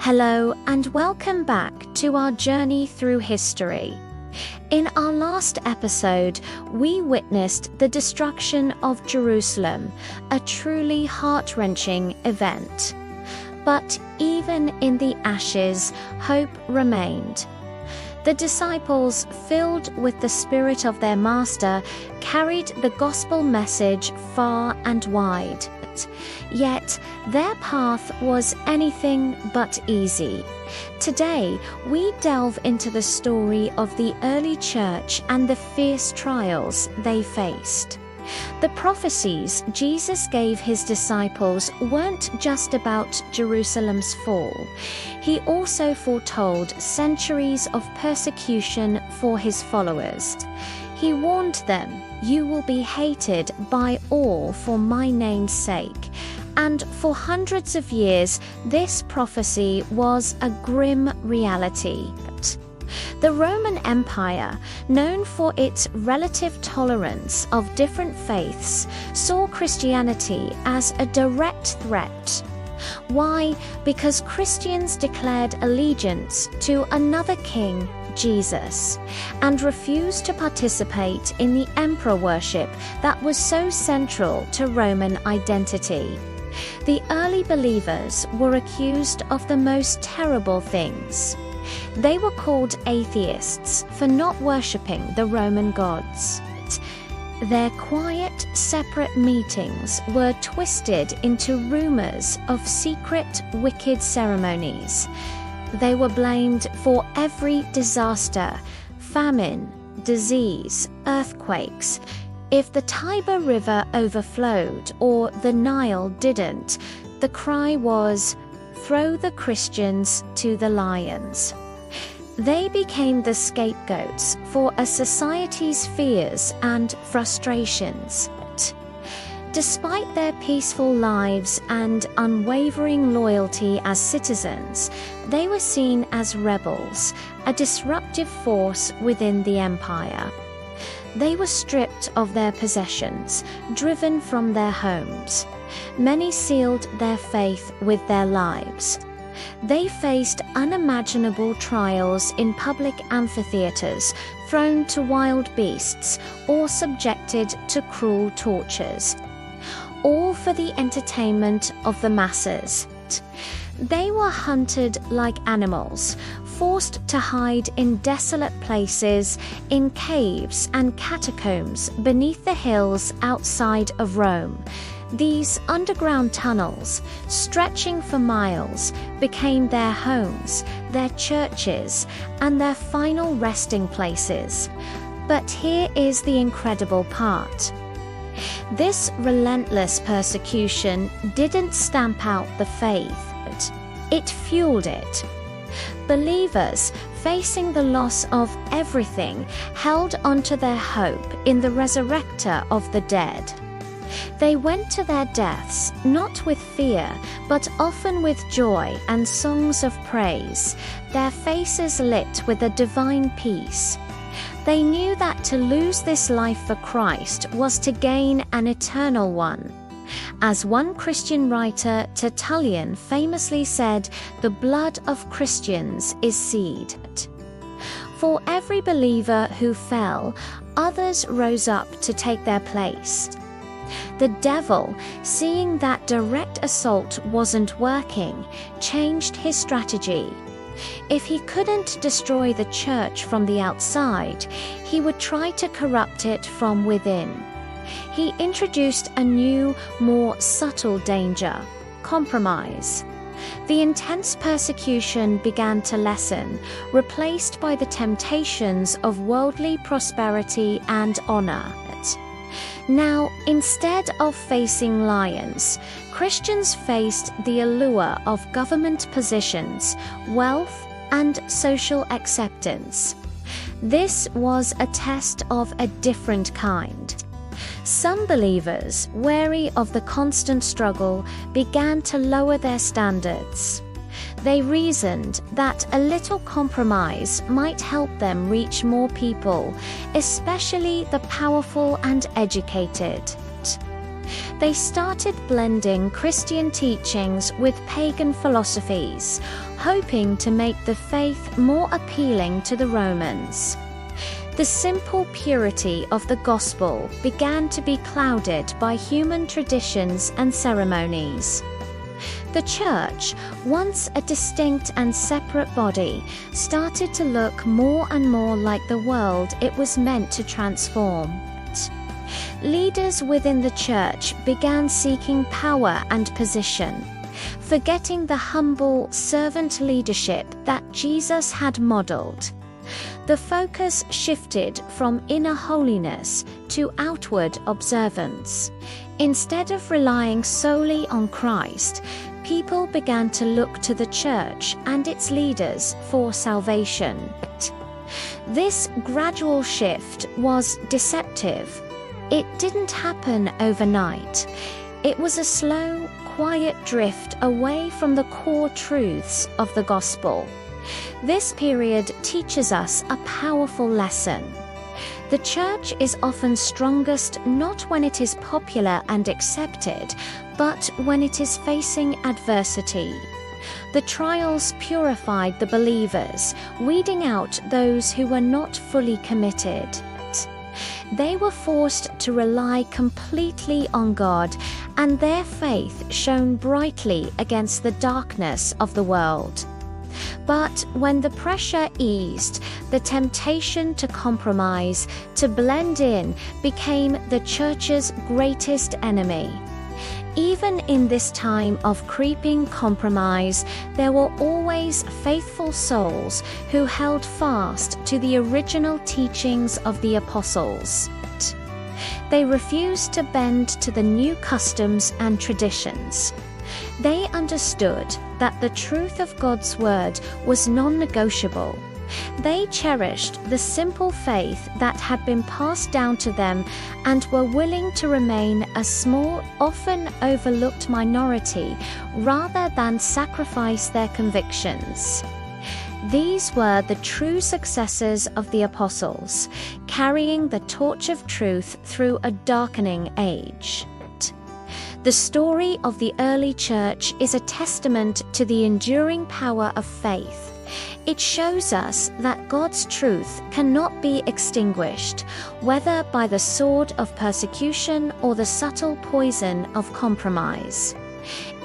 Hello and welcome back to our journey through history. In our last episode, we witnessed the destruction of Jerusalem, a truly heart-wrenching event. But even in the ashes, hope remained. The disciples, filled with the Spirit of their Master, carried the gospel message far and wide. Yet their path was anything but easy. Today, we delve into the story of the early church and the fierce trials they faced. The prophecies Jesus gave his disciples weren't just about Jerusalem's fall. He also foretold centuries of persecution for his followers. He warned them, "You will be hated by all for my name's sake." And for hundreds of years, this prophecy was a grim reality. The Roman Empire, known for its relative tolerance of different faiths, saw Christianity as a direct threat. Why? Because Christians declared allegiance to another king, Jesus, and refused to participate in the emperor worship that was so central to Roman identity. The early believers were accused of the most terrible things. They were called atheists for not worshipping the Roman gods. Their quiet, separate meetings were twisted into rumors of secret, wicked ceremonies. They were blamed for every disaster, famine, disease, earthquakes. If the Tiber River overflowed or the Nile didn't, the cry was, "Throw the Christians to the lions." They became the scapegoats for a society's fears and frustrations. Despite their peaceful lives and unwavering loyalty as citizens, they were seen as rebels, a disruptive force within the empire. They were stripped of their possessions, driven from their homes. Many sealed their faith with their lives. They faced unimaginable trials in public amphitheaters, thrown to wild beasts, or subjected to cruel tortures. All for the entertainment of the masses. They were hunted like animals, forced to hide in desolate places, in caves and catacombs beneath the hills outside of Rome. These underground tunnels, stretching for miles, became their homes, their churches, and their final resting places. But here is the incredible part. This relentless persecution didn't stamp out the faith, it fueled it. Believers, facing the loss of everything, held onto their hope in the resurrector of the dead. They went to their deaths not with fear, but often with joy and songs of praise, their faces lit with a divine peace. They knew that to lose this life for Christ was to gain an eternal one. As one Christian writer, Tertullian, famously said, "The blood of Christians is seed." For every believer who fell, others rose up to take their place. The devil, seeing that direct assault wasn't working, changed his strategy. If he couldn't destroy the church from the outside, he would try to corrupt it from within. He introduced a new, more subtle danger: compromise. The intense persecution began to lessen, replaced by the temptations of worldly prosperity and honor. Now, instead of facing lions, Christians faced the allure of government positions, wealth, and social acceptance. This was a test of a different kind. Some believers, wary of the constant struggle, began to lower their standards. They reasoned that a little compromise might help them reach more people, especially the powerful and educated. They started blending Christian teachings with pagan philosophies, hoping to make the faith more appealing to the Romans. The simple purity of the gospel began to be clouded by human traditions and ceremonies. The church, once a distinct and separate body, started to look more and more like the world it was meant to transform. Leaders within the church began seeking power and position, forgetting the humble servant leadership that Jesus had modeled. The focus shifted from inner holiness to outward observance. Instead of relying solely on Christ, people began to look to the church and its leaders for salvation. This gradual shift was deceptive. It didn't happen overnight. It was a slow, quiet drift away from the core truths of the gospel. This period teaches us a powerful lesson. The church is often strongest not when it is popular and accepted, but when it is facing adversity. The trials purified the believers, weeding out those who were not fully committed. They were forced to rely completely on God, and their faith shone brightly against the darkness of the world. But when the pressure eased, the temptation to compromise, to blend in, became the church's greatest enemy. Even in this time of creeping compromise, there were always faithful souls who held fast to the original teachings of the apostles. They refused to bend to the new customs and traditions. They understood that the truth of God's word was non-negotiable. They cherished the simple faith that had been passed down to them and were willing to remain a small, often overlooked minority rather than sacrifice their convictions. These were the true successors of the apostles, carrying the torch of truth through a darkening age. The story of the early church is a testament to the enduring power of faith. It shows us that God's truth cannot be extinguished, whether by the sword of persecution or the subtle poison of compromise.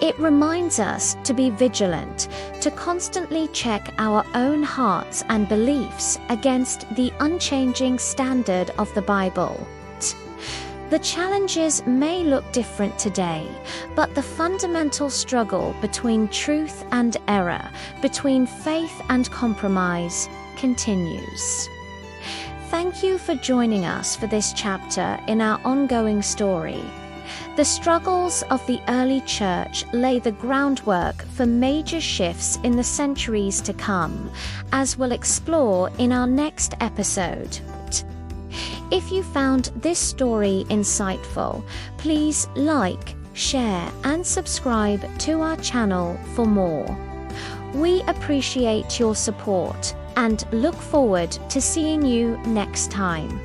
It reminds us to be vigilant, to constantly check our own hearts and beliefs against the unchanging standard of the Bible. The challenges may look different today, but the fundamental struggle between truth and error, between faith and compromise, continues. Thank you for joining us for this chapter in our ongoing story. The struggles of the early church lay the groundwork for major shifts in the centuries to come, as we'll explore in our next episode. If you found this story insightful, please like, share, and subscribe to our channel for more. We appreciate your support and look forward to seeing you next time.